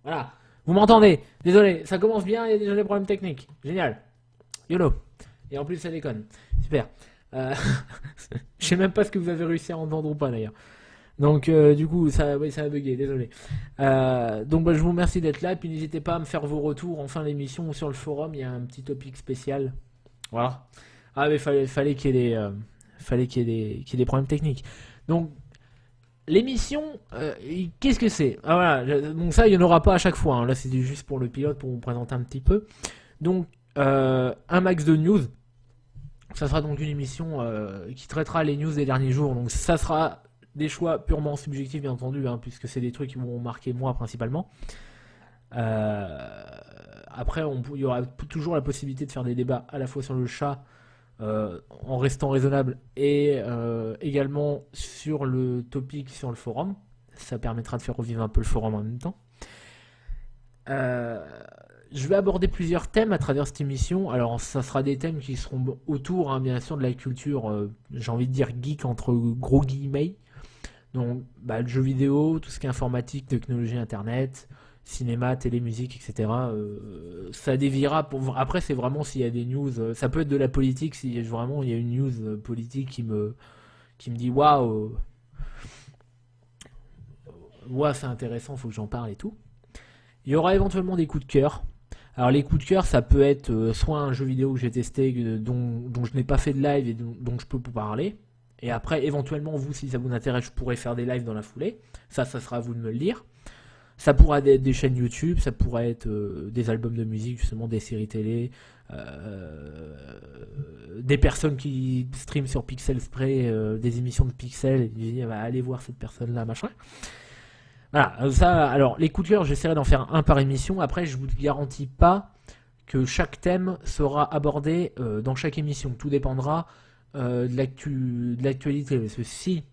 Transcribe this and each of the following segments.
Voilà. Vous m'entendez? Désolé, ça commence bien, il y a déjà des problèmes techniques. Génial. YOLO. Et en plus, ça déconne. Super. Euh, Je sais même pas ce que vous avez réussi à entendre ou pas d'ailleurs. Donc, du coup, ça, oui, ça a bugué, désolé. Donc, bah, je vous remercie d'être là. Et puis, n'hésitez pas à me faire vos retours en fin d'émission ou sur le forum. Il y a un petit topic spécial. Voilà. Ah, mais fallait qu'il y ait qu'il y ait des problèmes techniques. Donc, l'émission, qu'est-ce que c'est? Ah, voilà. Donc, ça, il n'y en aura pas à chaque fois, hein. Là, c'est juste pour le pilote, pour vous présenter un petit peu. Donc, un max de news. Ça sera donc une émission qui traitera les news des derniers jours. Donc, ça sera des choix purement subjectifs, bien entendu, hein, puisque c'est des trucs qui m'ont marqué moi principalement. Après, il y aura toujours la possibilité de faire des débats à la fois sur le chat en restant raisonnable et également sur le topic sur le forum. Ça permettra de faire revivre un peu le forum en même temps. Euh, je vais aborder plusieurs thèmes à travers cette émission. Alors, ça sera des thèmes qui seront autour, hein, bien sûr, de la culture, j'ai envie de dire geek entre gros guillemets. Donc, bah, le jeu vidéo, tout ce qui est informatique, technologie, internet, cinéma, télé, musique, etc. Ça déviera. Après, c'est vraiment s'il y a des news. Ça peut être de la politique si vraiment il y a une news politique qui me dit waouh, ouais, c'est intéressant, faut que j'en parle et tout. Il y aura éventuellement des coups de cœur. Alors, les coups de cœur, ça peut être soit un jeu vidéo que j'ai testé, dont je n'ai pas fait de live et dont je peux vous parler. Et après, éventuellement, vous, si ça vous intéresse, je pourrais faire des lives dans la foulée. Ça sera à vous de me le dire. Ça pourra être des chaînes YouTube, ça pourrait être des albums de musique, justement, des séries télé, euh, des personnes qui streament sur Pixel Spray, des émissions de Pixel, et disent, bah, allez voir cette personne-là, machin. Voilà, ça, alors, les coups de cœur, j'essaierai d'en faire un par émission. Après, je vous garantis pas que chaque thème sera abordé dans chaque émission. Tout dépendra de l'actualité. Parce que si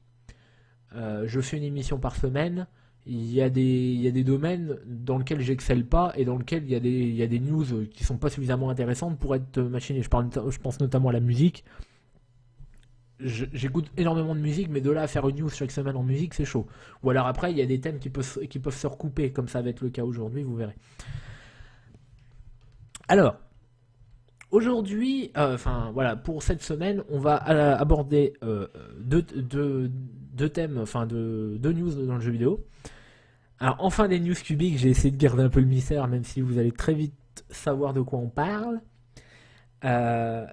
je fais une émission par semaine, il y a des domaines dans lesquels j'excelle pas et dans lesquels il y a des news qui sont pas suffisamment intéressantes pour être machinées. Je pense notamment à la musique. J'écoute énormément de musique, mais de là à faire une news chaque semaine en musique, c'est chaud. Ou alors après, il y a des thèmes qui peuvent se recouper, comme ça va être le cas aujourd'hui, vous verrez. Alors, aujourd'hui, enfin voilà, pour cette semaine, on va aborder deux thèmes, enfin deux news dans le jeu vidéo. Alors, enfin des news cubiques, j'ai essayé de garder un peu le mystère, même si vous allez très vite savoir de quoi on parle. Euh,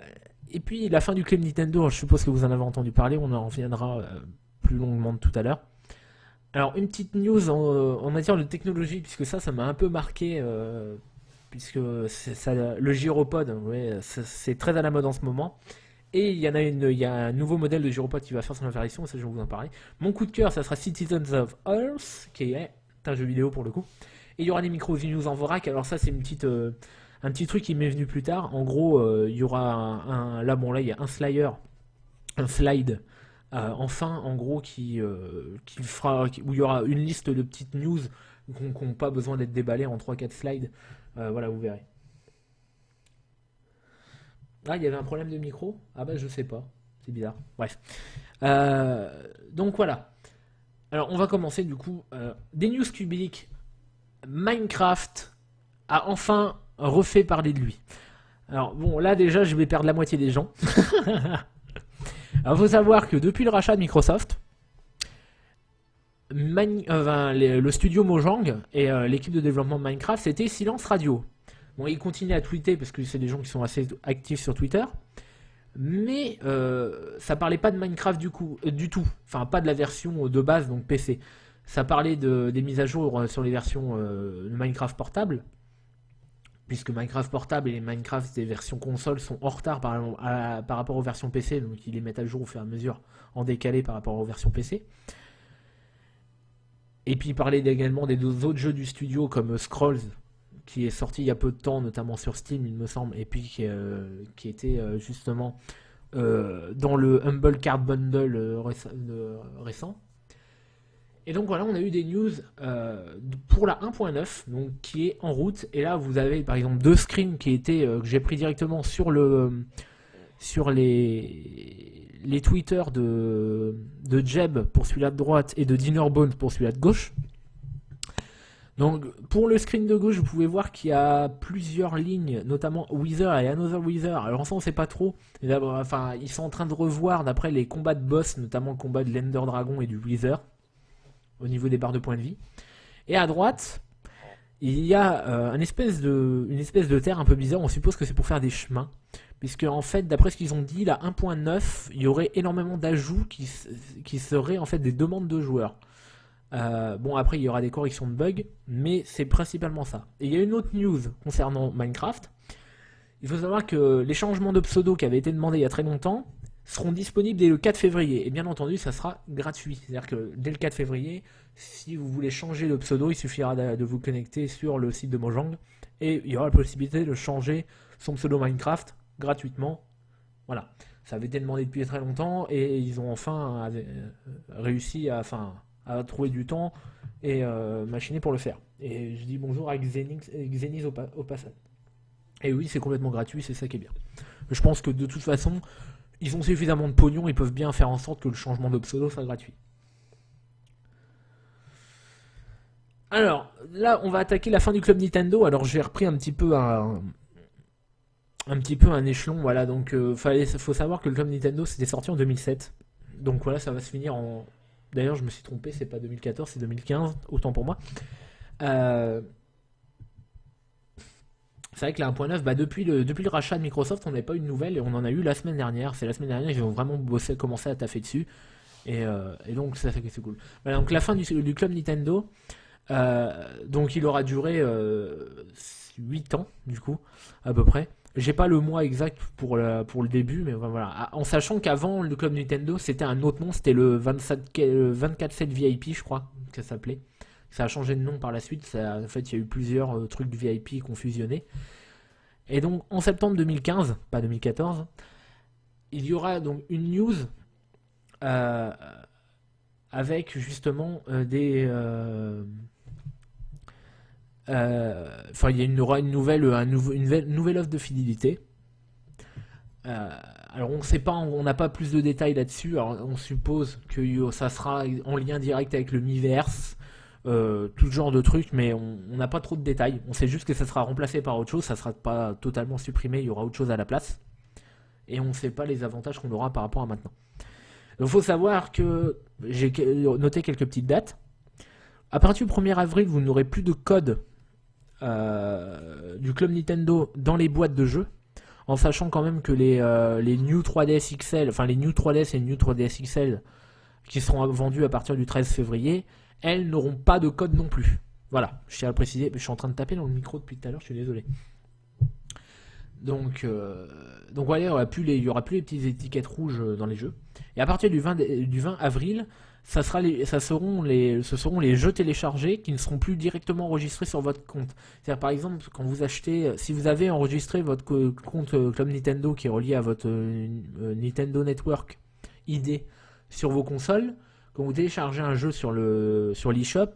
et puis, la fin du club Nintendo, je suppose que vous en avez entendu parler, on en reviendra plus longuement tout à l'heure. Alors, une petite news en matière de technologie, puisque ça m'a un peu marqué, puisque le gyropode, ouais, c'est très à la mode en ce moment. Et il y a un nouveau modèle de gyropode qui va faire son apparition, ça je vais vous en parler. Mon coup de cœur, ça sera Citizens of Earth, qui est un jeu vidéo pour le coup. Et il y aura des micros news en Vorak, alors ça c'est un petit truc qui m'est venu plus tard. En gros, il y aura là il y a un slide enfin en gros où il y aura une liste de petites news qui n'ont pas besoin d'être déballées en trois quatre slides. Voilà, vous verrez. Ah, il y avait un problème de micro? Ah bah je sais pas. C'est bizarre. Bref. Donc voilà. Alors on va commencer du coup. Des news cubiques. Minecraft a enfin refait parler de lui. Alors bon, là déjà je vais perdre la moitié des gens. Alors il faut savoir que depuis le rachat de Microsoft, le studio Mojang et l'équipe de développement de Minecraft, c'était silence radio. Bon, ils continuent à tweeter parce que c'est des gens qui sont assez actifs sur Twitter. Mais ça parlait pas de Minecraft du tout. Enfin, pas de la version de base, donc PC. Ça parlait des mises à jour sur les versions de Minecraft portable. Puisque Minecraft portable et les Minecraft des versions console sont en retard par rapport aux versions PC. Donc ils les mettent à jour au fur et à mesure en décalé par rapport aux versions PC. Et puis il parlait également des deux autres jeux du studio comme Scrolls, qui est sorti il y a peu de temps, notamment sur Steam, il me semble, et puis qui était justement dans le Humble Card Bundle récent. Et donc voilà, on a eu des news pour la 1.9, donc qui est en route. Et là, vous avez par exemple deux screens que j'ai pris directement sur les Twitter de Jeb pour celui-là de droite et de Dinnerbone pour celui-là de gauche. Donc pour le screen de gauche, vous pouvez voir qu'il y a plusieurs lignes, notamment Wither et Another Wither. Alors ça on sait pas trop. Enfin, ils sont en train de revoir d'après les combats de boss, notamment le combat de l'Ender Dragon et du Wither, au niveau des barres de points de vie. Et à droite, il y a une espèce de terre un peu bizarre. On suppose que c'est pour faire des chemins. Puisque en fait, d'après ce qu'ils ont dit, la 1.9, il y aurait énormément d'ajouts qui seraient en fait des demandes de joueurs. Bon, après il y aura des corrections de bugs, mais c'est principalement ça. Et il y a une autre news concernant Minecraft. Il faut savoir que les changements de pseudo qui avaient été demandés il y a très longtemps seront disponibles dès le 4 février. Et bien entendu, ça sera gratuit. C'est-à-dire que dès le 4 février, si vous voulez changer de pseudo, il suffira de vous connecter sur le site de Mojang. Et il y aura la possibilité de changer son pseudo Minecraft gratuitement. Voilà. Ça avait été demandé depuis très longtemps et ils ont enfin réussi à trouver du temps et machiner pour le faire. Et je dis bonjour à Xenix au passage. Et oui, c'est complètement gratuit, c'est ça qui est bien. Je pense que de toute façon, ils ont suffisamment de pognon, ils peuvent bien faire en sorte que le changement de pseudo soit gratuit. Alors, là, on va attaquer la fin du club Nintendo. Alors, j'ai repris un petit peu un échelon, voilà. Donc, faut savoir que le club Nintendo, c'était sorti en 2007. Donc voilà, ça va se finir en... D'ailleurs, je me suis trompé, c'est pas 2014, c'est 2015, autant pour moi. C'est vrai que la 1.9, depuis le rachat de Microsoft, on n'avait pas eu de nouvelles et on en a eu la semaine dernière. C'est la semaine dernière qu'ils ont vraiment commencé à taffer dessus. Et donc, ça fait que c'est cool. Voilà, donc la fin du club Nintendo. Donc, il aura duré 8 ans, du coup, à peu près. J'ai pas le mois exact pour le début, mais voilà. En sachant qu'avant, le club Nintendo, c'était un autre nom. C'était le 24/7 VIP, je crois, que ça s'appelait. Ça a changé de nom par la suite. En fait, il y a eu plusieurs trucs de VIP confusionnés. Et donc, en septembre 2015, pas 2014, il y aura donc une news avec justement des... Enfin, il y aura une nouvelle offre de fidélité. Alors, on sait pas, on n'a pas plus de détails là-dessus. Alors, on suppose que ça sera en lien direct avec le Miiverse. Tout genre de trucs, mais on n'a pas trop de détails. On sait juste que ça sera remplacé par autre chose, ça sera pas totalement supprimé, il y aura autre chose à la place. Et on ne sait pas les avantages qu'on aura par rapport à maintenant. Donc il faut savoir que j'ai noté quelques petites dates. À partir du 1er avril, vous n'aurez plus de code du club Nintendo dans les boîtes de jeux, en sachant quand même que les New 3DS XL, enfin les New 3DS et New 3DS XL qui seront vendus à partir du 13 février, elles n'auront pas de code non plus. Voilà, je tiens à le préciser, je suis en train de taper dans le micro depuis tout à l'heure, je suis désolé. Donc voilà, il n'y aura plus les petites étiquettes rouges dans les jeux. Et à partir du 20 avril, ce seront les jeux téléchargés qui ne seront plus directement enregistrés sur votre compte. C'est-à-dire par exemple, quand vous achetez, si vous avez enregistré votre compte Club Nintendo qui est relié à votre Nintendo Network ID sur vos consoles, quand vous téléchargez un jeu sur l'eShop,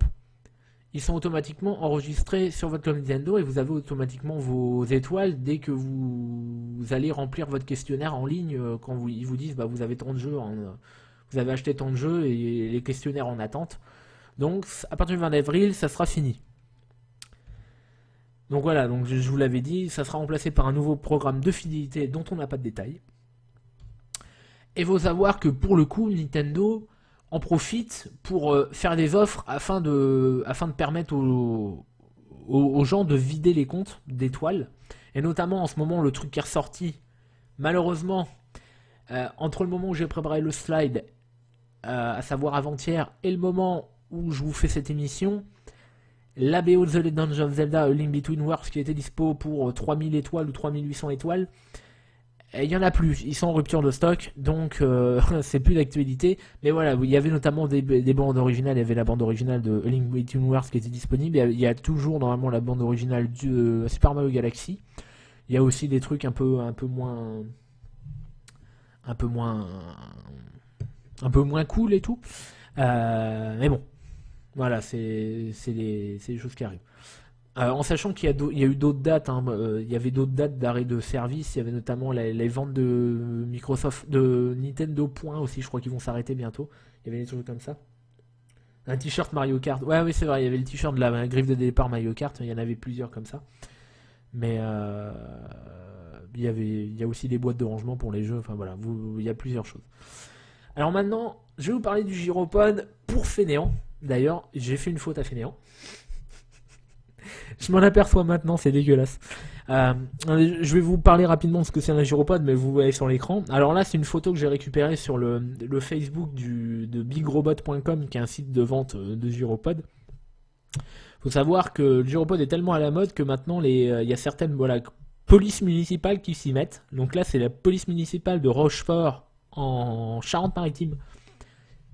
ils sont automatiquement enregistrés sur votre Club Nintendo et vous avez automatiquement vos étoiles dès que vous allez remplir votre questionnaire en ligne quand ils vous disent vous avez tant de jeux, vous avez acheté tant de jeux et les questionnaires en attente. Donc à partir du 20 avril, ça sera fini. Donc voilà, donc je vous l'avais dit, ça sera remplacé par un nouveau programme de fidélité dont on n'a pas de détails. Et il faut savoir que pour le coup, Nintendo en profite pour faire des offres afin de permettre aux gens de vider les comptes d'étoiles. Et notamment en ce moment, le truc qui est ressorti, malheureusement, entre le moment où j'ai préparé le slide, à savoir avant-hier, et le moment où je vous fais cette émission, la BO de The Legend of Zelda A Link Between Worlds qui était dispo pour 3000 étoiles ou 3800 étoiles, il n'y en a plus, ils sont en rupture de stock, donc c'est plus d'actualité. Mais voilà, il y avait notamment des bandes originales, il y avait la bande originale de A Link Between Worlds qui était disponible, il y a toujours normalement la bande originale de Super Mario Galaxy. Il y a aussi des trucs un peu moins cool et tout. Mais bon, voilà, c'est des choses qui arrivent. En sachant qu'il y a eu d'autres dates, il y avait d'autres dates d'arrêt de service, il y avait notamment les ventes de Microsoft, de Nintendo Points aussi, je crois qu'ils vont s'arrêter bientôt. Il y avait des trucs comme ça. Un t-shirt Mario Kart. Ouais, oui, c'est vrai, il y avait le t-shirt de la griffe de départ Mario Kart, il y en avait plusieurs comme ça. Mais il y a aussi des boîtes de rangement pour les jeux, enfin voilà, il y a plusieurs choses. Alors maintenant, je vais vous parler du gyropode pour fainéant. D'ailleurs, j'ai fait une faute à fainéant. Je m'en aperçois maintenant, c'est dégueulasse. Je vais vous parler rapidement de ce que c'est un gyropode, mais vous voyez sur l'écran. Alors là, c'est une photo que j'ai récupérée sur le Facebook de bigrobot.com, qui est un site de vente de gyropodes. Faut savoir que le gyropode est tellement à la mode que maintenant, il y a certaines polices municipales qui s'y mettent. Donc là, c'est la police municipale de Rochefort, en Charente-Maritime,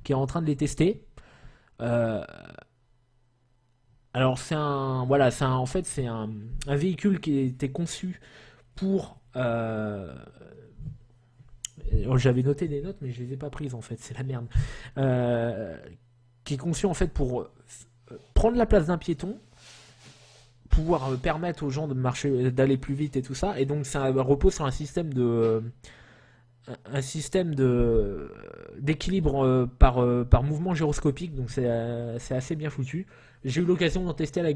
qui est en train de les tester. Euh, Alors en fait c'est un véhicule qui était conçu pour. J'avais noté des notes mais je les ai pas prises en fait, c'est la merde. Euh, qui est conçu en fait pour prendre la place d'un piéton, pouvoir permettre aux gens de marcher, d'aller plus vite et tout ça. Et donc ça repose sur un système d'équilibre par mouvement gyroscopique, donc c'est assez bien foutu. J'ai eu l'occasion d'en tester à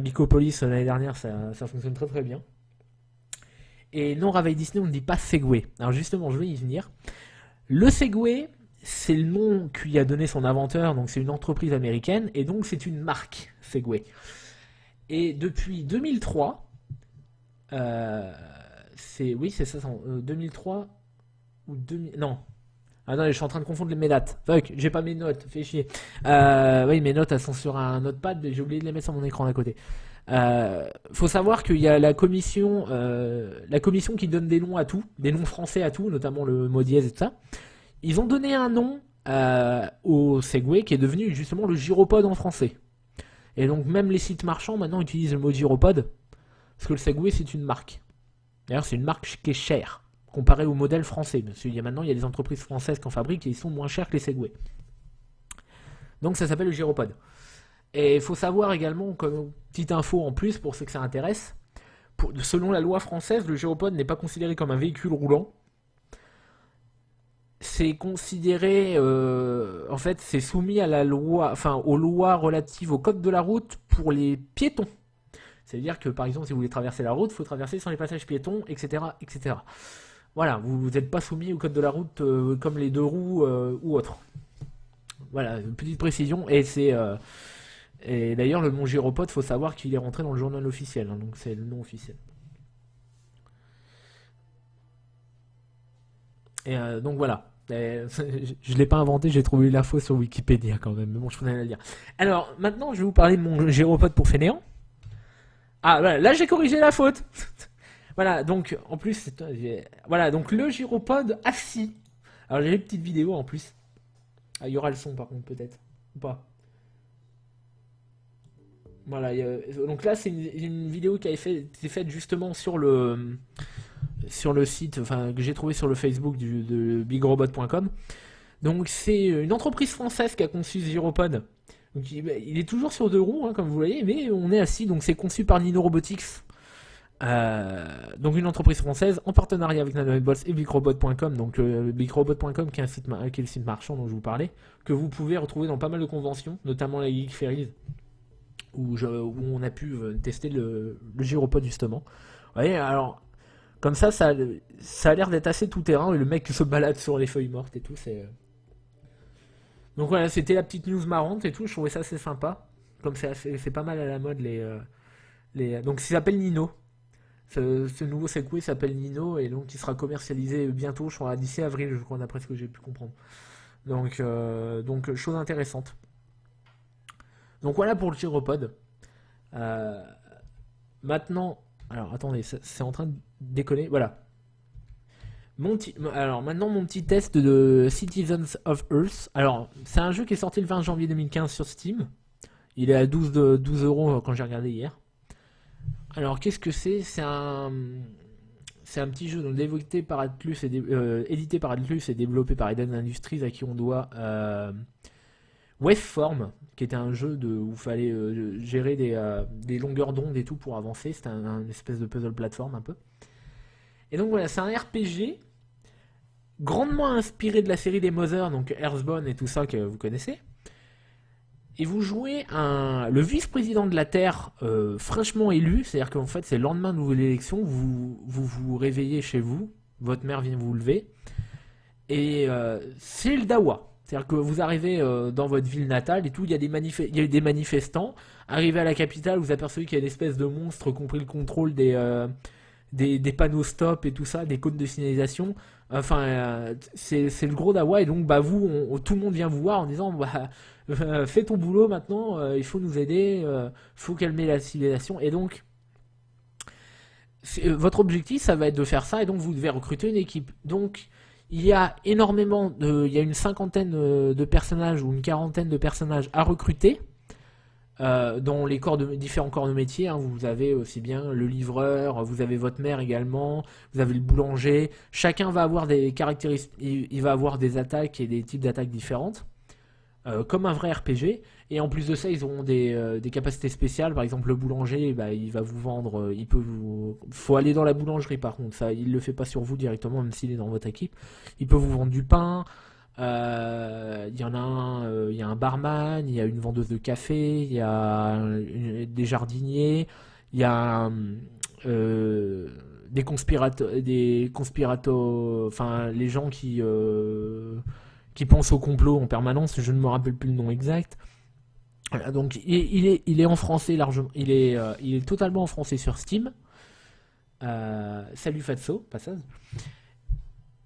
Geekopolis l'année dernière, ça fonctionne très très bien. Et non, Raveil Disney, on ne dit pas Segway. Alors justement, je vais y venir. Le Segway, c'est le nom qu'il a donné son inventeur, donc c'est une entreprise américaine, et donc c'est une marque, Segway. Et depuis 2003, oui, c'est ça, 2003 ou 2000, non. Ah non, je suis en train de confondre mes dates. Fuck, j'ai pas mes notes, fais chier. Oui, mes notes elles sont sur un notepad, mais j'ai oublié de les mettre sur mon écran d'à côté. Faut savoir qu'il y a la commission qui donne des noms à tout, des noms français à tout, notamment le mot dièse et tout ça. Ils ont donné un nom au Segway qui est devenu justement le gyropode en français. Et donc même les sites marchands maintenant utilisent le mot gyropode, parce que le Segway c'est une marque. D'ailleurs c'est une marque qui est chère comparé au modèle français. Parce qu'il y a maintenant, il y a des entreprises françaises qui en fabriquent et ils sont moins chers que les Segway. Donc ça s'appelle le gyropode. Et il faut savoir également, comme petite info en plus pour ceux que ça intéresse, selon la loi française, le gyropode n'est pas considéré comme un véhicule roulant. C'est considéré, en fait, c'est soumis à la loi, enfin aux lois relatives au code de la route pour les piétons. C'est-à-dire que par exemple, si vous voulez traverser la route, il faut traverser sans les passages piétons, etc., etc. Voilà, vous n'êtes pas soumis au code de la route comme les deux roues ou autres. Voilà, une petite précision. Et d'ailleurs, le nom gyropode, faut savoir qu'il est rentré dans le journal officiel, hein, donc c'est le nom officiel. Et donc voilà. Je l'ai pas inventé, j'ai trouvé l'info sur Wikipédia quand même, mais bon, je voulais la dire. Alors, maintenant, je vais vous parler de mon gyropode pour fainéant. Ah, voilà, là j'ai corrigé la faute. Voilà, donc en plus, voilà, donc le gyropode assis. Alors j'ai une petite vidéo en plus. Ah, il y aura le son par contre peut-être ou pas. Voilà, donc là c'est une vidéo qui a été faite justement sur le site, enfin que j'ai trouvé sur le Facebook de bigrobot.com. Donc c'est une entreprise française qui a conçu ce gyropode. Donc, il est toujours sur deux roues, hein, comme vous voyez, mais on est assis. Donc c'est conçu par Nino Robotics. Donc une entreprise française en partenariat avec Nanobots et bigrobot.com, donc bigrobot.com qui est le site marchand dont je vous parlais, que vous pouvez retrouver dans pas mal de conventions, notamment la Geek Ferries, où on a pu tester le gyropode justement. Vous voyez, alors comme ça a l'air d'être assez tout terrain, et le mec se balade sur les feuilles mortes et tout, donc voilà, c'était la petite news marrante et tout, je trouvais ça assez sympa, comme c'est pas mal à la mode donc il s'appelle Nino. Ce nouveau Segway s'appelle Nino et donc il sera commercialisé bientôt, je crois d'ici avril, je crois, d'après ce que j'ai pu comprendre. Donc chose intéressante. Donc voilà pour le gyropode. Euh, Maintenant, alors attendez, c'est en train de déconner. Voilà. Alors maintenant mon petit test de Citizens of Earth. Alors c'est un jeu qui est sorti le 20 janvier 2015 sur Steam. Il est à 12 euros quand j'ai regardé hier. Alors qu'est-ce que c'est? C'est un petit jeu donc développé par Atlus édité par Atlus et développé par Eden Industries, à qui on doit Waveform, qui était un jeu où il fallait gérer des longueurs d'onde et tout pour avancer. C'était un espèce de puzzle plateforme un peu. Et donc voilà, c'est un RPG grandement inspiré de la série des Mother, donc Earthbound et tout ça que vous connaissez. Et vous jouez le vice-président de la Terre fraîchement élu, c'est-à-dire qu'en fait c'est le lendemain de nouvelle élection, vous réveillez chez vous, votre mère vient vous lever, et c'est le Dawa. C'est-à-dire que vous arrivez dans votre ville natale et tout, il y a eu des manifestants. Arrivé à la capitale, vous apercevez qu'il y a une espèce de monstre qui ont pris le contrôle des panneaux stop et tout ça, des cônes de signalisation. Enfin, c'est le gros Dawa et donc bah tout le monde vient vous voir en disant bah fais ton boulot maintenant, il faut nous aider, faut calmer la civilisation et donc votre objectif ça va être de faire ça et donc vous devez recruter une équipe. Donc il y a il y a une cinquantaine de personnages ou une quarantaine de personnages à recruter dans les différents corps de métier. Hein. Vous avez aussi bien le livreur, vous avez votre mère également, vous avez le boulanger. Chacun va avoir des caractéristiques, il va avoir des attaques et des types d'attaques différentes, comme un vrai RPG. Et en plus de ça, ils auront des capacités spéciales. Par exemple, le boulanger, bah, il va vous vendre, faut aller dans la boulangerie par contre. Ça, il le fait pas sur vous directement, même s'il est dans votre équipe. Il peut vous vendre du pain. Il y en a il y a un barman, il y a une vendeuse de café, il y a des jardiniers, il y a des conspiratos, enfin les gens qui pensent au complot en permanence. Je ne me rappelle plus le nom exact. Voilà, donc il est en français largement, il est totalement en français sur Steam. Salut Fatso, passage.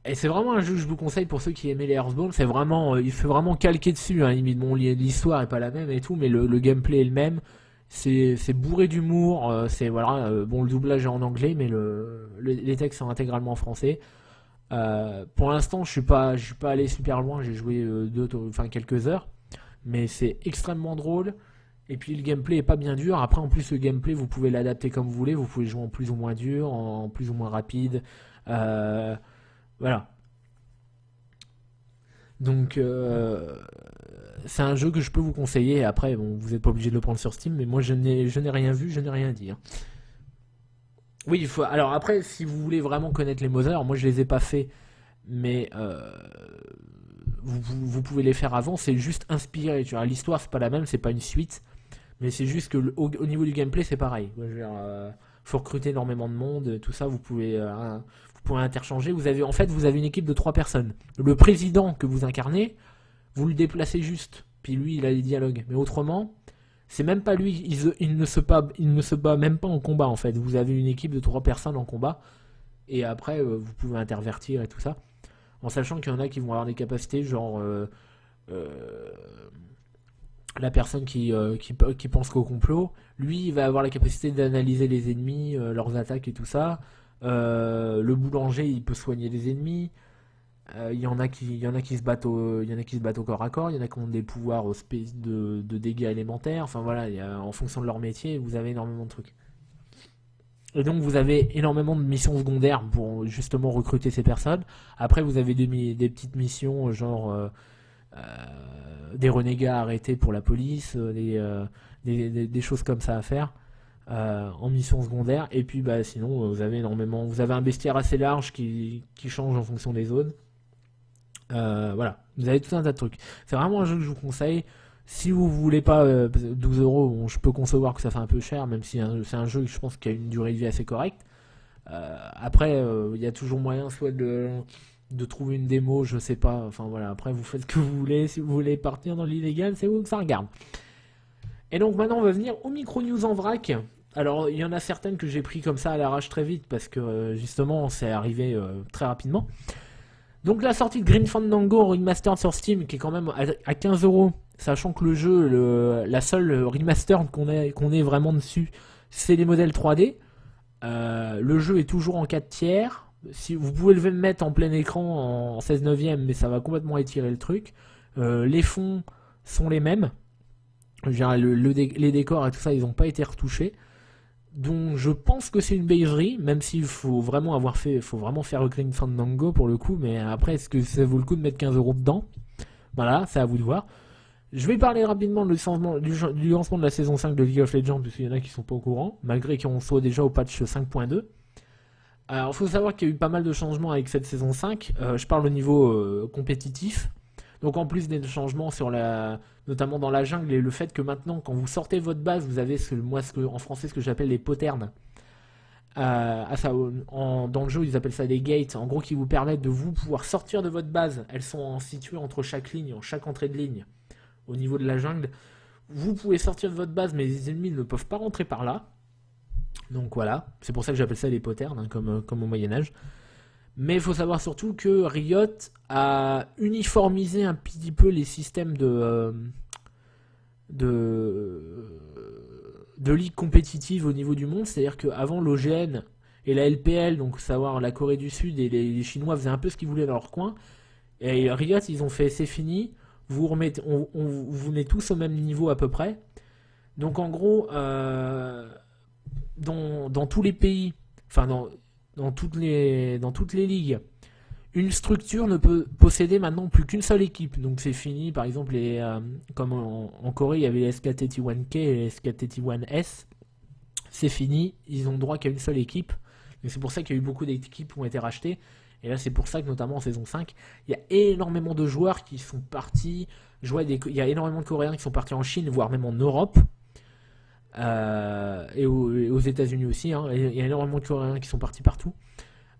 Et c'est vraiment un jeu que je vous conseille pour ceux qui aimaient les Earthbound. C'est vraiment, il fait vraiment calquer dessus. Hein, limite, bon, l'histoire est pas la même et tout, mais le gameplay est le même. C'est bourré d'humour. C'est voilà, bon, le doublage est en anglais, mais les textes sont intégralement en français. Pour l'instant, je suis pas allé super loin. J'ai joué quelques heures, mais c'est extrêmement drôle. Et puis le gameplay est pas bien dur. Après, en plus, le gameplay, vous pouvez l'adapter comme vous voulez. Vous pouvez jouer en plus ou moins dur, en plus ou moins rapide. Euh, voilà. Donc c'est un jeu que je peux vous conseiller. Après, bon, vous n'êtes pas obligé de le prendre sur Steam, mais moi je n'ai rien vu, je n'ai rien dit. Hein. Oui, il faut. Alors après, si vous voulez vraiment connaître les Mother, moi je les ai pas fait, mais vous pouvez les faire avant. C'est juste inspiré. Tu vois, l'histoire c'est pas la même, c'est pas une suite, mais c'est juste que au niveau du gameplay c'est pareil. Je veux dire, faut recruter énormément de monde, tout ça. Vous pouvez interchanger. Vous avez une équipe de 3 personnes. Le président que vous incarnez, vous le déplacez juste. Puis lui, il a des dialogues. Mais autrement, c'est même pas lui. Il ne se bat même pas en combat en fait. Vous avez une équipe de 3 personnes en combat. Et après, vous pouvez intervertir et tout ça. En sachant qu'il y en a qui vont avoir des capacités genre euh, la personne qui pense qu'au complot, lui, il va avoir la capacité d'analyser les ennemis, leurs attaques et tout ça. Le boulanger, il peut soigner les ennemis. Il y en a qui se battent il y en a qui se battent au corps à corps. Il y en a qui ont des pouvoirs de dégâts élémentaires. Enfin voilà, en fonction de leur métier, vous avez énormément de trucs. Et donc vous avez énormément de missions secondaires pour justement recruter ces personnes. Après, vous avez des petites missions genre des renégats arrêtés pour la police, des choses comme ça à faire en mission secondaire. Et puis bah, sinon, vous avez un bestiaire assez large qui change en fonction des zones. Voilà, vous avez tout un tas de trucs. C'est vraiment un jeu que je vous conseille. Si vous voulez pas 12 €, bon, je peux concevoir que ça fait un peu cher, même si c'est un jeu que je pense qui a une durée de vie assez correcte. Après, il y a toujours moyen soit de trouver une démo, je sais pas. Enfin voilà, après vous faites ce que vous voulez. Si vous voulez partir dans l'illégal, c'est vous que ça regarde. Et donc maintenant, on va venir aux micro news en vrac. Alors, il y en a certaines que j'ai pris comme ça à l'arrache très vite parce que justement, c'est arrivé très rapidement. Donc la sortie de Grim Fandango remastered sur Steam, qui est quand même à 15 €, sachant que le jeu, la seule remastered qu'on ait vraiment dessus, c'est les modèles 3D. Le jeu est toujours en 4 tiers. Si vous pouvez le mettre en plein écran en 16 neuvième, mais ça va complètement étirer le truc. Les fonds sont les mêmes. Je veux dire, les décors et tout ça, ils n'ont pas été retouchés. Donc je pense que c'est une baiserie, même s'il faut vraiment faire Green Fandango pour le coup, mais après est-ce que ça vaut le coup de mettre 15 € dedans? Voilà, c'est à vous de voir. Je vais parler rapidement du lancement de la saison 5 de League of Legends, parce qu'il y en a qui sont pas au courant, malgré qu'on soit déjà au patch 5.2. Alors il faut savoir qu'il y a eu pas mal de changements avec cette saison 5, je parle au niveau compétitif. Donc en plus des changements notamment dans la jungle et le fait que maintenant quand vous sortez votre base, vous avez en français ce que j'appelle les poternes. Dans le jeu ils appellent ça des gates, en gros qui vous permettent de vous pouvoir sortir de votre base. Elles sont situées entre chaque ligne, en chaque entrée de ligne au niveau de la jungle. Vous pouvez sortir de votre base mais les ennemis ne peuvent pas rentrer par là. Donc voilà, c'est pour ça que j'appelle ça les poternes, hein, comme au Moyen-Âge. Mais il faut savoir surtout que Riot a uniformisé un petit peu les systèmes de ligue compétitive au niveau du monde. C'est-à-dire qu'avant l'OGN et la LPL, donc savoir la Corée du Sud et les Chinois faisaient un peu ce qu'ils voulaient dans leur coin. Et Riot, ils ont fait c'est fini, vous venez tous au même niveau à peu près. Donc en gros, dans tous les pays, enfin dans toutes les ligues, une structure ne peut posséder maintenant plus qu'une seule équipe. Donc c'est fini, par exemple, comme en Corée, il y avait les SKT1K et les SKT1S. C'est fini, ils ont droit qu'à une seule équipe. Donc c'est pour ça qu'il y a eu beaucoup d'équipes qui ont été rachetées. Et là, c'est pour ça que, notamment en saison 5, il y a énormément de joueurs qui sont partis jouer il y a énormément de Coréens qui sont partis en Chine, voire même en Europe. Et aux États-Unis aussi, hein. Il y a énormément de Coréens qui sont partis partout.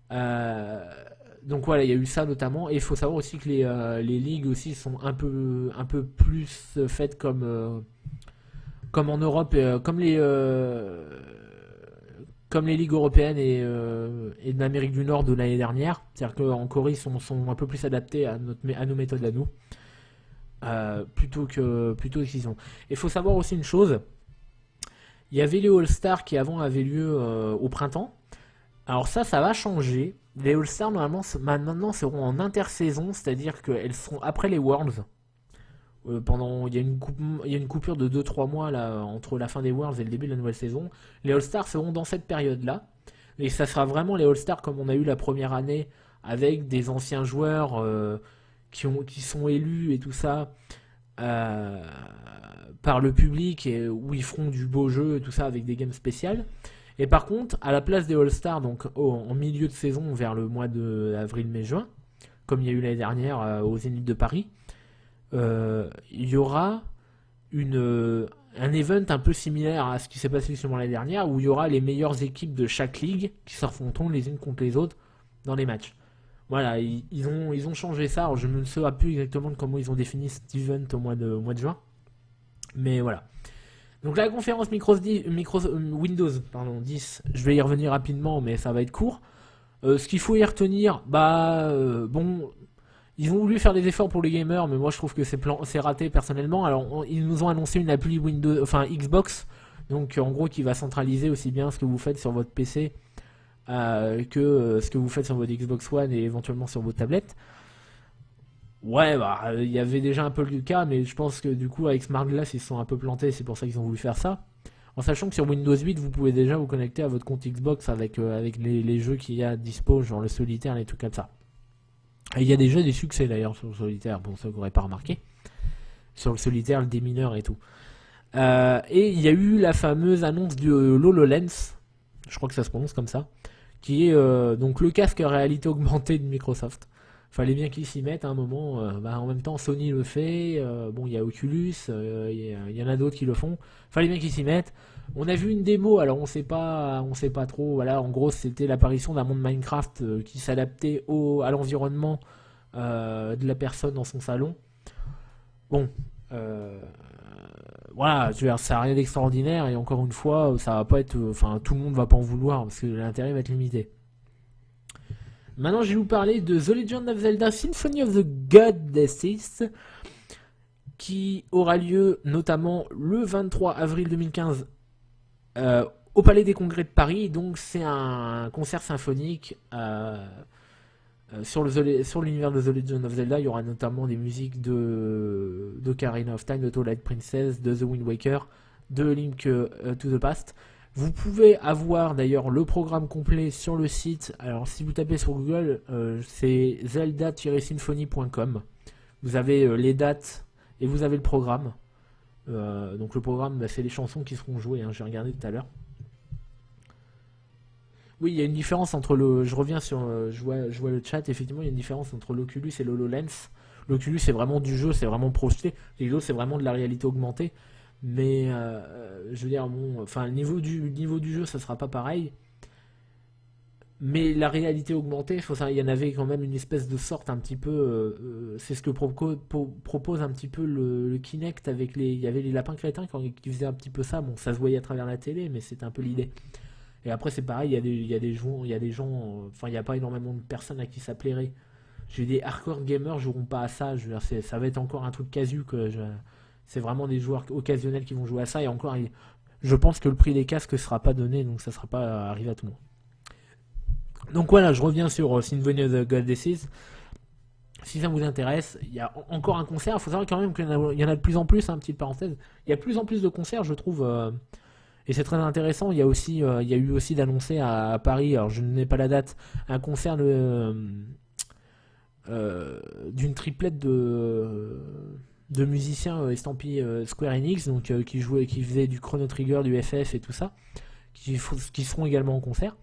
Donc voilà, il y a eu ça notamment. Et il faut savoir aussi que les ligues aussi sont un peu plus faites comme en Europe, comme les ligues européennes et de l'Amérique du Nord de l'année dernière. C'est-à-dire qu'en Corée, ils sont un peu plus adaptés à nos méthodes à nous, plutôt qu'ils ont. Et il faut savoir aussi une chose. Il y avait les All-Stars qui avant avaient lieu au printemps. Alors ça va changer. Les All-Stars maintenant seront en intersaison, c'est-à-dire qu'elles seront après les Worlds. Il y a une coupure de 2-3 mois là, entre la fin des Worlds et le début de la nouvelle saison. Les All-Stars seront dans cette période-là. Et ça sera vraiment les All-Stars comme on a eu la première année, avec des anciens joueurs qui sont élus et tout ça. Par le public et où ils feront du beau jeu et tout ça avec des games spéciales. Et par contre, à la place des All-Stars, donc en milieu de saison vers le mois de avril, mai, juin, comme il y a eu l'année dernière au Zénith de Paris, il y aura un event un peu similaire à ce qui s'est passé justement l'année dernière, où il y aura les meilleures équipes de chaque ligue qui s'affronteront les unes contre les autres dans les matchs. Voilà, ils ont changé ça. Alors je ne sais plus exactement de comment ils ont défini cet event au mois de juin. Mais voilà. Donc la conférence Windows 10, je vais y revenir rapidement, mais ça va être court. Ce qu'il faut y retenir, bon, ils ont voulu faire des efforts pour les gamers, mais moi je trouve que c'est raté personnellement. Alors ils nous ont annoncé une appli Xbox, donc en gros qui va centraliser aussi bien ce que vous faites sur votre PC que ce que vous faites sur votre Xbox One et éventuellement sur vos tablettes. Ouais, il y avait déjà un peu le cas, mais je pense que du coup avec Smart Glass ils se sont un peu plantés, c'est pour ça qu'ils ont voulu faire ça. En sachant que sur Windows 8 vous pouvez déjà vous connecter à votre compte Xbox avec les jeux qu'il y a dispo, genre le solitaire, les trucs comme ça. Et il y a déjà des succès d'ailleurs sur le solitaire, bon ça vous n'aurez pas remarqué. Sur le solitaire, le démineur et tout. Et il y a eu la fameuse annonce du HoloLens, je crois que ça se prononce comme ça, qui est donc le casque à réalité augmentée de Microsoft. Fallait bien qu'ils s'y mettent à un moment. En même temps, Sony le fait. Bon, il y a Oculus, il y en a d'autres qui le font. Fallait bien qu'ils s'y mettent. On a vu une démo. Alors on sait pas trop. Voilà, en gros, c'était l'apparition d'un monde Minecraft qui s'adaptait à l'environnement de la personne dans son salon. Bon, voilà, je veux dire, ça n'a rien d'extraordinaire et encore une fois, ça va pas être. Enfin, tout le monde va pas en vouloir parce que l'intérêt va être limité. Maintenant, je vais vous parler de The Legend of Zelda Symphony of the Goddesses, qui aura lieu notamment le 23 avril 2015 au Palais des Congrès de Paris. Donc, c'est un concert symphonique sur l'univers de The Legend of Zelda. Il y aura notamment des musiques de Ocarina of Time, de Twilight Princess, de The Wind Waker, de Link to the Past. Vous pouvez avoir d'ailleurs le programme complet sur le site. Alors si vous tapez sur Google, c'est zelda-symphony.com. Vous avez les dates et vous avez le programme. Donc le programme, c'est les chansons qui seront jouées. J'ai regardé tout à l'heure. Oui, il y a une différence entre je reviens sur, je vois le chat. Effectivement, il y a une différence entre l'Oculus et l'HoloLens. L'Oculus c'est vraiment du jeu, c'est vraiment projeté. Les c'est vraiment de la réalité augmentée. Mais je veux dire, bon, enfin, le niveau du jeu, ça sera pas pareil. Mais la réalité augmentée, il y en avait quand même une espèce de sorte un petit peu. C'est ce que propose un petit peu le Kinect avec les. Il y avait les lapins crétins qui faisaient un petit peu ça. Bon, ça se voyait à travers la télé, mais c'était un peu l'idée. Et après, c'est pareil, il y a des gens. Enfin, il n'y a pas énormément de personnes à qui ça plairait. J'ai des hardcore gamers joueront pas à ça. Je veux dire, ça va être encore un truc casu c'est vraiment des joueurs occasionnels qui vont jouer à ça. Et encore, je pense que le prix des casques sera pas donné, donc ça sera pas arrivé à tout le monde. Donc voilà, je reviens sur Symphony of the Goddesses. Si ça vous intéresse, il y a encore un concert. Il faut savoir quand même qu'il y en a de plus en plus, hein, petite parenthèse. Il y a de plus en plus de concerts, je trouve. Et c'est très intéressant. Il y a eu aussi d'annoncer à Paris, alors je n'ai pas la date, un concert d'une triplette de musiciens estampillés Square Enix, donc qui faisaient du Chrono Trigger, du FF et tout ça, qui seront également en concert.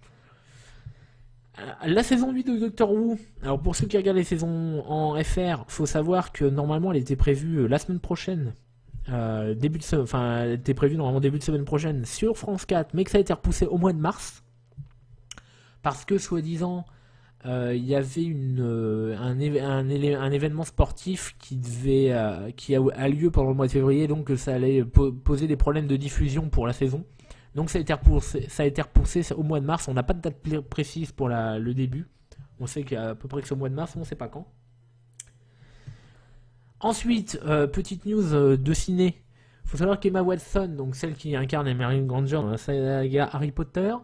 La saison 8 de Doctor Who, alors pour ceux qui regardent les saisons en FR, faut savoir que normalement elle était prévue la semaine prochaine, elle était prévue normalement début de semaine prochaine sur France 4, mais que ça a été repoussé au mois de mars, parce que soi-disant il y avait un événement sportif qui a lieu pendant le mois de février, donc ça allait poser des problèmes de diffusion pour la saison. Donc ça a été repoussé au mois de mars. On n'a pas de date précise pour le début. On sait qu'à peu près que c'est au mois de mars, on ne sait pas quand. Ensuite, petite news de ciné. Il faut savoir qu'Emma Watson, donc celle qui incarne Hermione Granger dans la saga Harry Potter,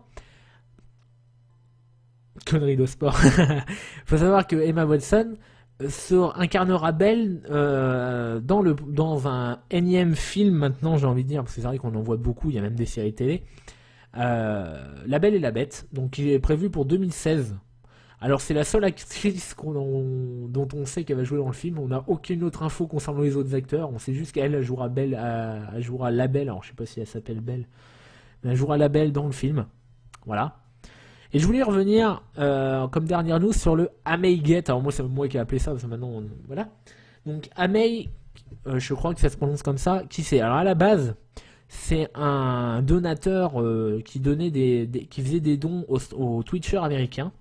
connerie de sport. Il faut savoir que Emma Watson incarnera Belle dans un énième film maintenant, j'ai envie de dire, parce que c'est vrai qu'on en voit beaucoup, il y a même des séries télé. La Belle et la Bête, donc il est prévu pour 2016. Alors c'est la seule actrice dont on sait qu'elle va jouer dans le film. On n'a aucune autre info concernant les autres acteurs. On sait juste qu'elle jouera Belle, elle jouera la Belle. Alors je sais pas si elle s'appelle Belle, mais elle jouera la Belle dans le film. Voilà. Et je voulais revenir, comme dernière news, sur le Amaygate. Alors moi, c'est moi qui ai appelé ça, parce que maintenant, voilà. Donc Amay, je crois que ça se prononce comme ça. Qui c'est? Alors à la base, c'est un donateur qui faisait des dons aux Twitchers américains.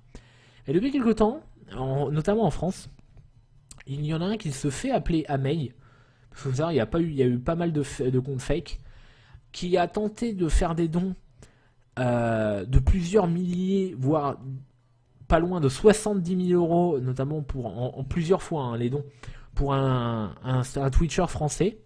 Et depuis quelque temps, notamment en France, il y en a un qui se fait appeler Amay. Parce que ça, il y a eu pas mal de comptes fake qui a tenté de faire des dons de plusieurs milliers, voire pas loin de 70 000 euros, notamment en plusieurs fois, hein, les dons, pour un Twitcher français.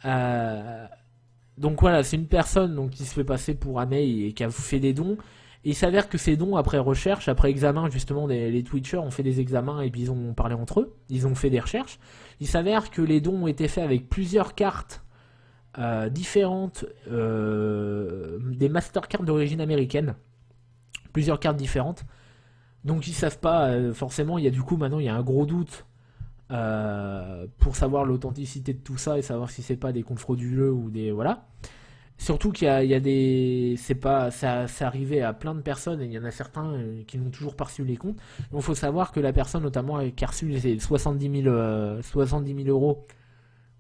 Donc voilà, c'est une personne donc, qui se fait passer pour Amay et qui a fait des dons. Et il s'avère que ces dons, après recherche, après examen, justement, les Twitchers ont fait des examens et puis ils ont parlé entre eux, ils ont fait des recherches. Il s'avère que les dons ont été faits avec plusieurs cartes différentes, des Mastercards d'origine américaine, plusieurs cartes différentes. Donc ils savent pas, forcément, il y a du coup maintenant il y a un gros doute pour savoir l'authenticité de tout ça et savoir si c'est pas des comptes frauduleux ou des voilà. Surtout qu'il y a des, c'est pas, ça arrivé à plein de personnes et il y en a certains qui n'ont toujours pas reçu les comptes. Donc il faut savoir que la personne notamment qui a reçu les 70 000 euros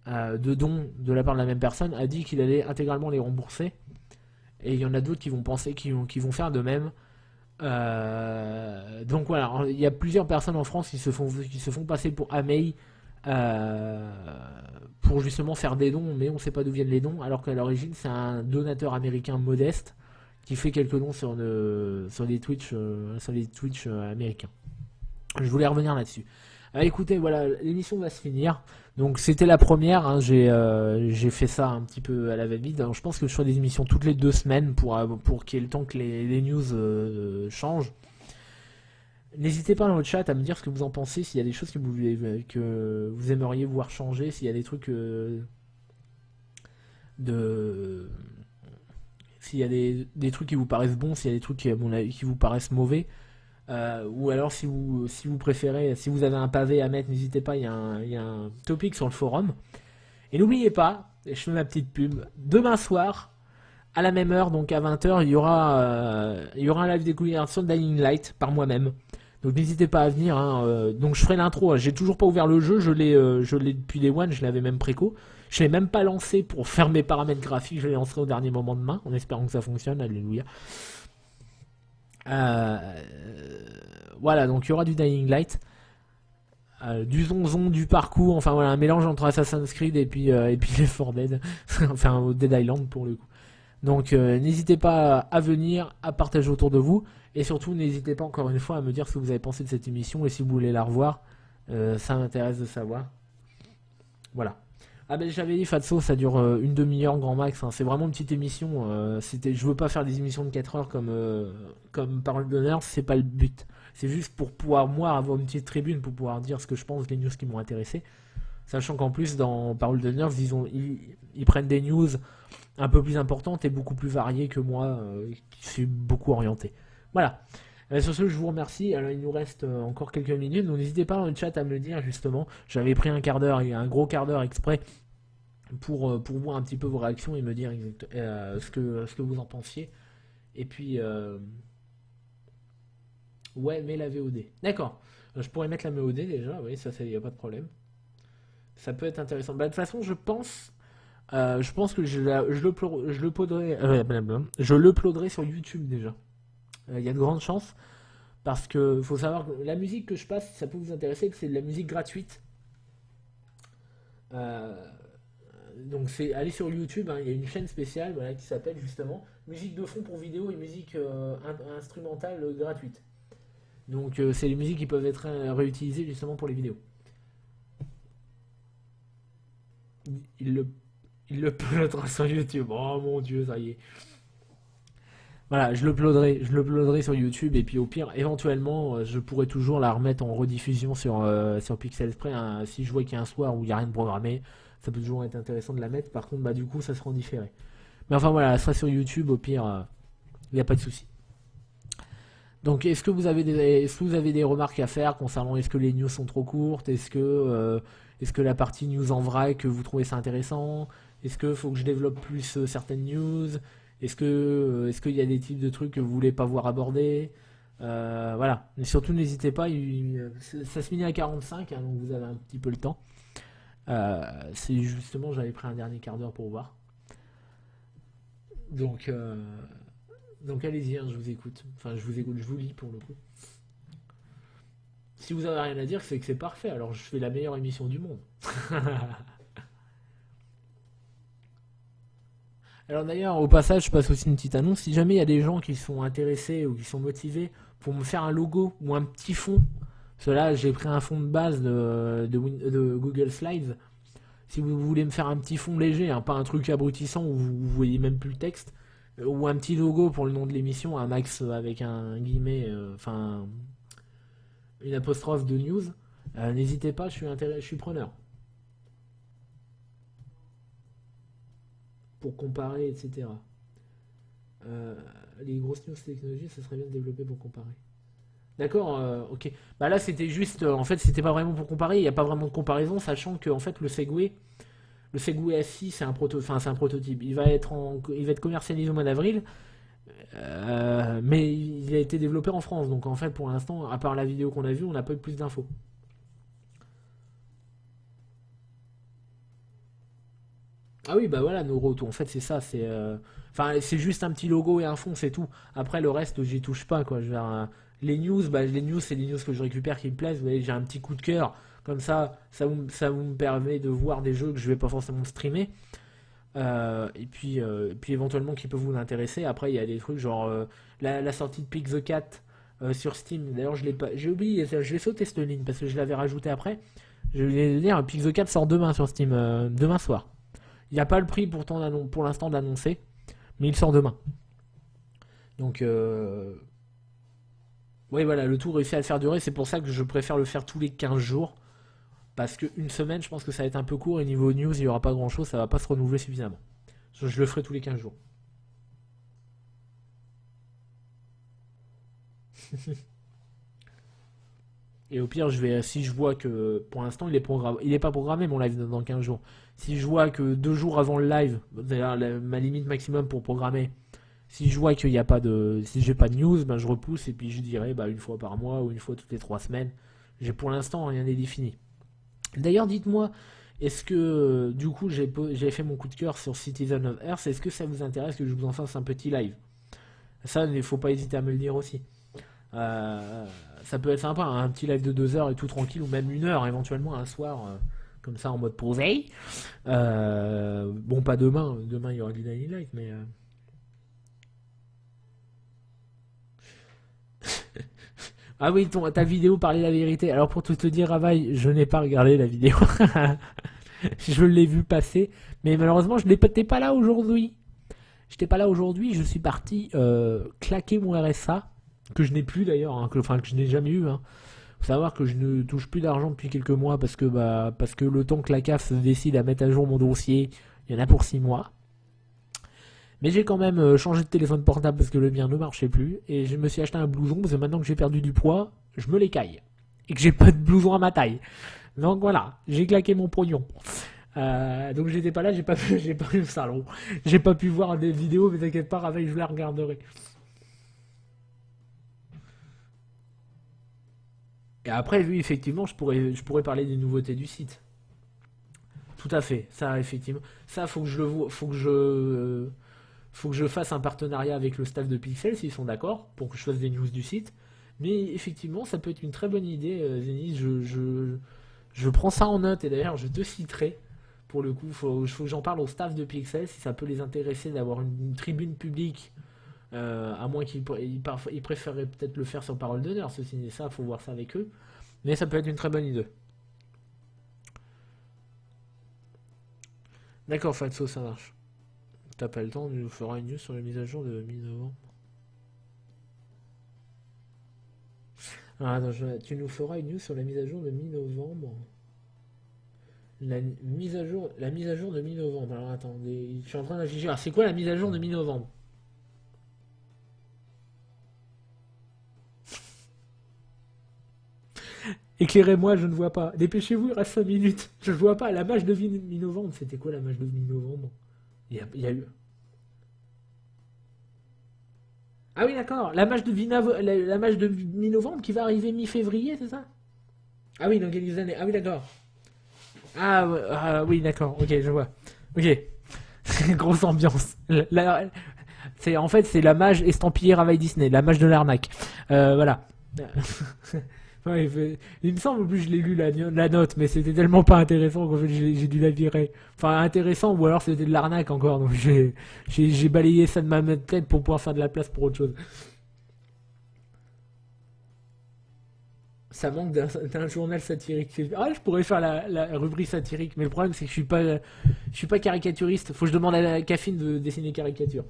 de dons de la part de la même personne a dit qu'il allait intégralement les rembourser. Et il y en a d'autres qui vont penser qui vont faire de même. Donc voilà, il y a plusieurs personnes en France qui se font passer pour Amay pour justement faire des dons, mais on ne sait pas d'où viennent les dons, alors qu'à l'origine c'est un donateur américain modeste qui fait quelques dons sur les Twitch américains. Je voulais revenir là-dessus. Écoutez, voilà, l'émission va se finir. Donc c'était la première, hein, j'ai fait ça un petit peu à la va-vite. Je pense que je ferai des émissions toutes les 2 semaines pour qu'il y ait le temps que les news changent. N'hésitez pas dans le chat à me dire ce que vous en pensez, s'il y a des choses que vous aimeriez voir changer, s'il y a des trucs s'il y a des trucs qui vous paraissent bons, s'il y a des trucs qui vous paraissent mauvais. Ou alors si vous préférez, si vous avez un pavé à mettre, n'hésitez pas, il y a un topic sur le forum. Et n'oubliez pas, et je fais ma petite pub, demain soir, à la même heure, donc à 20h, il y aura un live découverte sur Dying Light par moi-même. Donc n'hésitez pas à venir. Hein, donc je ferai l'intro. Hein. J'ai toujours pas ouvert le jeu. Je l'ai depuis les One. Je l'avais même préco. Je l'ai même pas lancé pour faire mes paramètres graphiques. Je l'ai lancé au dernier moment de main, en espérant que ça fonctionne. Alléluia. Voilà. Donc il y aura du Dying Light, du zonzon, du parcours. Enfin voilà, un mélange entre Assassin's Creed et puis Left 4 Dead. Enfin Dead Island pour le coup. Donc n'hésitez pas à venir, à partager autour de vous. Et surtout, n'hésitez pas encore une fois à me dire ce que vous avez pensé de cette émission et si vous voulez la revoir. Ça m'intéresse de savoir. Voilà. Ah ben j'avais dit Fatso, ça dure une demi-heure grand max. Hein. C'est vraiment une petite émission. Je veux pas faire des émissions de 4 heures comme Parole d'honneur, c'est pas le but. C'est juste pour pouvoir, moi, avoir une petite tribune pour pouvoir dire ce que je pense des news qui m'ont intéressé. Sachant qu'en plus, dans Parole d'honneur, ils prennent des news un peu plus importantes et beaucoup plus variées que moi, qui suis beaucoup orienté. Voilà. Sur ce, je vous remercie. Alors, il nous reste encore quelques minutes. Donc, n'hésitez pas dans le chat à me le dire, justement. J'avais pris un quart d'heure, un gros quart d'heure exprès pour voir un petit peu vos réactions et me dire ce que vous en pensiez. Et puis, ouais, mais la VOD. D'accord. Je pourrais mettre la VOD déjà. Oui, ça, il n'y a pas de problème. Ça peut être intéressant. Bah, de toute façon, je pense que je l'uploaderai sur YouTube déjà. Il y a de grandes chances parce que faut savoir que la musique que je passe, ça peut vous intéresser, que c'est de la musique gratuite. Euh, donc allez sur YouTube, hein, il y a une chaîne spéciale voilà, qui s'appelle justement musique de fond pour vidéo et musique instrumentale gratuite. Donc c'est les musiques qui peuvent être réutilisées justement pour les vidéos. Il le uploadera sur YouTube. Oh mon dieu, ça y est. Voilà, je l'uploaderai sur YouTube et puis au pire, éventuellement, je pourrais toujours la remettre en rediffusion sur Pixel Spray. Hein, si je vois qu'il y a un soir où il n'y a rien de programmé, ça peut toujours être intéressant de la mettre. Par contre, bah du coup, ça sera en différé. Mais enfin voilà, elle sera sur YouTube. Au pire, il n'y a pas de souci. Donc, est-ce que vous avez des remarques à faire concernant est-ce que les news sont trop courtes, est-ce que la partie news en vrac vous trouvez ça intéressant, est-ce que faut que je développe plus certaines news? Est-ce qu'il y a des types de trucs que vous voulez pas voir abordés? Voilà. Mais surtout, n'hésitez pas. Ça se finit à 45, hein, donc vous avez un petit peu le temps. C'est justement, j'avais pris un dernier quart d'heure pour voir. Donc allez-y, hein, je vous écoute. Enfin, je vous lis pour le coup. Si vous avez rien à dire, c'est que c'est parfait. Alors, je fais la meilleure émission du monde. Alors d'ailleurs, au passage, je passe aussi une petite annonce. Si jamais il y a des gens qui sont intéressés ou qui sont motivés pour me faire un logo ou un petit fond, cela, j'ai pris un fond de base de Google Slides. Si vous voulez me faire un petit fond léger, hein, pas un truc abrutissant où vous voyez même plus le texte, ou un petit logo pour le nom de l'émission, un max avec un guillemet, enfin une apostrophe de news, n'hésitez pas, je suis preneur. Pour comparer, etc. Les grosses news technologies, ça serait bien de développer pour comparer. D'accord, ok. Bah là, c'était juste, en fait, c'était pas vraiment pour comparer. Il n'y a pas vraiment de comparaison, sachant que en fait, le Segway SI, c'est un prototype. Il va être commercialisé au mois d'avril, mais il a été développé en France. Donc en fait, pour l'instant, à part la vidéo qu'on a vue, on n'a pas eu plus d'infos. Ah oui, bah voilà, Noroto, en fait, c'est ça. C'est juste un petit logo et un fond, c'est tout. Après, le reste, j'y touche pas, quoi. Les news, c'est les news que je récupère qui me plaisent. Vous voyez, j'ai un petit coup de cœur. Comme ça vous me permet de voir des jeux que je vais pas forcément streamer. Et puis éventuellement qui peuvent vous intéresser. Après, il y a des trucs genre la sortie de Pick the Cat sur Steam. D'ailleurs, je l'ai pas, j'ai oublié, je l'ai sauté cette ligne parce que je l'avais rajouté après. Je vais dire, Pick the Cat sort demain sur Steam, demain soir. Il n'y a pas le prix pour l'instant d'annoncer, mais il sort demain. Donc, oui, voilà, le tout réussit à le faire durer. C'est pour ça que je préfère le faire tous les 15 jours. Parce qu'une semaine, je pense que ça va être un peu court. Et niveau news, il n'y aura pas grand chose. Ça va pas se renouveler suffisamment. Je le ferai tous les 15 jours. Et au pire, si je vois que pour l'instant il est pas programmé mon live dans 15 jours. Si je vois que 2 jours avant le live, d'ailleurs ma limite maximum pour programmer, Si je vois qu'il y a pas de, si j'ai pas de news, ben je repousse et puis je dirai bah, une fois par mois ou une fois toutes les 3 semaines. J'ai pour l'instant rien n'est défini. D'ailleurs, dites-moi, est-ce que du coup j'ai fait mon coup de cœur sur Citizen of Earth, est-ce que ça vous intéresse que je vous en fasse un petit live? Ça, il faut pas hésiter à me le dire aussi. Euh, Ça peut être sympa, hein, un petit live de 2 heures et tout tranquille, ou même 1 heure éventuellement un soir, comme ça en mode posé. Bon, pas demain, demain il y aura du Daily Live, mais. Ah oui, ta vidéo parlait la vérité. Alors pour tout te dire, Ravaille, je n'ai pas regardé la vidéo. Je l'ai vu passer, mais malheureusement je n'étais pas là aujourd'hui. J'étais pas là aujourd'hui, je suis parti claquer mon RSA, que je n'ai plus d'ailleurs, hein, que je n'ai jamais eu. Hein. Faut savoir que je ne touche plus d'argent depuis quelques mois parce que le temps que la CAF décide à mettre à jour mon dossier, il y en a pour 6 mois. Mais j'ai quand même changé de téléphone portable parce que le mien ne marchait plus. Et je me suis acheté un blouson parce que maintenant que j'ai perdu du poids, je me l'écaille. Et que j'ai pas de blouson à ma taille. Donc voilà, j'ai claqué mon pognon. Donc j'étais pas là, j'ai pas eu le salon. J'ai pas pu voir des vidéos, mais t'inquiète pas, avec je la regarderai. Et après, oui, effectivement, je pourrais parler des nouveautés du site. Tout à fait, ça, effectivement. Ça, faut que je le vois, faut que je fasse un partenariat avec le staff de Pixel, s'ils sont d'accord, pour que je fasse des news du site. Mais effectivement, ça peut être une très bonne idée, Zénis. Je prends ça en note, et d'ailleurs, je te citerai. Pour le coup, faut que j'en parle au staff de Pixel, si ça peut les intéresser d'avoir une tribune publique. À moins qu'ils préféreraient peut-être le faire sur parole d'honneur, ceci n'est ça, faut voir ça avec eux. Mais ça peut être une très bonne idée. D'accord, Fatso, ça marche. T'as pas le temps, tu nous feras une news sur la mise à jour de mi-novembre. Ah, attends, tu nous feras une news sur la mise à jour de mi-novembre. La mise à jour de mi-novembre. Alors attendez, je suis en train d'afficher. Ah, c'est quoi la mise à jour de mi-novembre? Éclairez-moi, je ne vois pas. Dépêchez-vous, il reste 5 minutes. Je ne vois pas. La mage de mi-novembre, c'était quoi la mage de mi-novembre? Il y a eu. Ah oui, d'accord. La mage de mi-novembre qui va arriver mi-février, c'est ça? Ah oui, dans quelques années. Ah oui, d'accord. Ah, oui, d'accord. Ok, je vois. Ok. Grosse ambiance. En fait, c'est la mage estampillée Ravaille Disney, la mage de l'arnaque. Voilà. Ouais, il me semble, en plus, je l'ai lu la note, mais c'était tellement pas intéressant qu'en fait, j'ai dû la virer. Enfin, intéressant, ou alors c'était de l'arnaque encore, donc j'ai balayé ça de ma tête pour pouvoir faire de la place pour autre chose. Ça manque d'un journal satirique. Ah, je pourrais faire la rubrique satirique, mais le problème, c'est que je suis pas caricaturiste. Faut que je demande à la Caffine de dessiner caricature.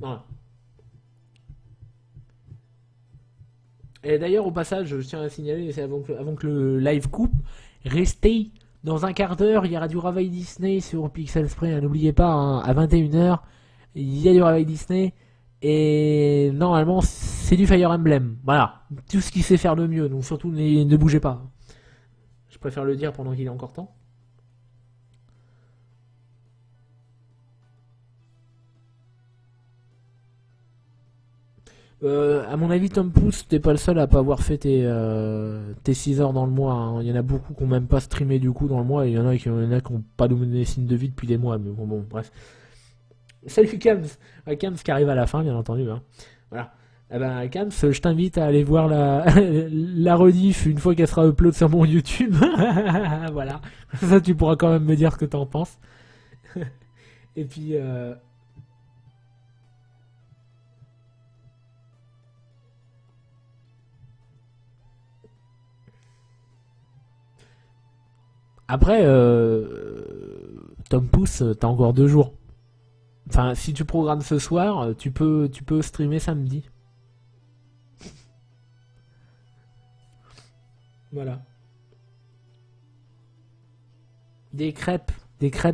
Voilà. Et d'ailleurs, au passage, je tiens à signaler, c'est avant que le live coupe, restez dans un quart d'heure, il y aura du Ravaille Disney sur Pixel Spray, hein, n'oubliez pas, hein, à 21 h, il y a du Ravaille Disney, et normalement, c'est du Fire Emblem. Voilà, tout ce qu'il sait faire de mieux, donc surtout ne bougez pas. Je préfère le dire pendant qu'il est encore temps. À mon avis, Tom Pouce, t'es pas le seul à pas avoir fait tes 6 heures dans le mois. Hein. Il y en a beaucoup qui ont même pas streamé du coup dans le mois, et il y en a qui ont pas donné signe de vie depuis des mois. Mais bon, bref. Salut Kams, Kams qui arrive à la fin, bien entendu. Hein. Voilà. Eh ben, Kams, je t'invite à aller voir la rediff une fois qu'elle sera upload sur mon YouTube. Voilà. Ça, tu pourras quand même me dire ce que t'en penses. Et puis, après, Tom Pouce, t'as encore 2 jours. Enfin, si tu programmes ce soir, tu peux streamer samedi. Voilà. Des crêpes,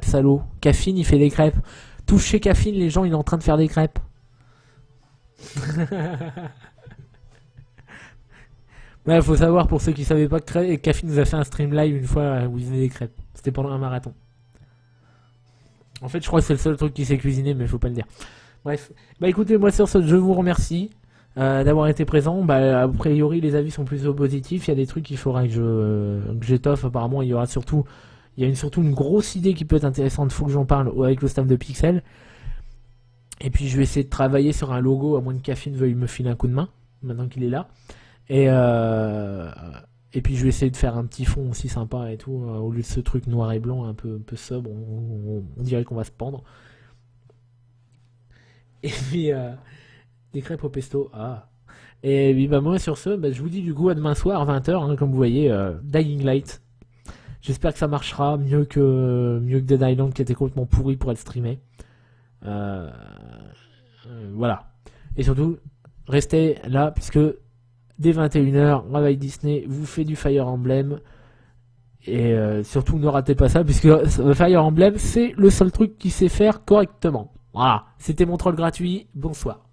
salaud. Caffine, il fait des crêpes. Touchez Caffine, les gens, il est en train de faire des crêpes. Ouais, faut savoir pour ceux qui savaient pas que Caffine nous a fait un stream live une fois où il faisait des crêpes. C'était pendant un marathon. En fait, je crois que c'est le seul truc qu'il sait cuisiner, mais faut pas le dire. Bref. Bah écoutez, moi sur ce, je vous remercie d'avoir été présent. Bah, a priori, les avis sont plutôt positifs. Il y a des trucs qu'il faudra que j'étoffe. Apparemment, il y aura surtout, surtout une grosse idée qui peut être intéressante. Faut que j'en parle avec le staff de Pixel. Et puis, je vais essayer de travailler sur un logo, à moins que Caffine veuille me filer un coup de main, maintenant qu'il est là. Et, euh, et puis, je vais essayer de faire un petit fond aussi sympa et tout, au lieu de ce truc noir et blanc un peu sobre. On dirait qu'on va se pendre. Et puis, des crêpes au pesto. Ah. Et puis, bah, moi, sur ce, bah, je vous dis du coup à demain soir, 20h, hein, comme vous voyez, Dying Light. J'espère que ça marchera mieux que Dead Island qui était complètement pourri pour être streamé. Euh, voilà. Et surtout, restez là, puisque dès 21h, Réveil Disney vous fait du Fire Emblem. Et surtout, ne ratez pas ça, puisque Fire Emblem, c'est le seul truc qui sait faire correctement. Voilà. C'était mon troll gratuit. Bonsoir.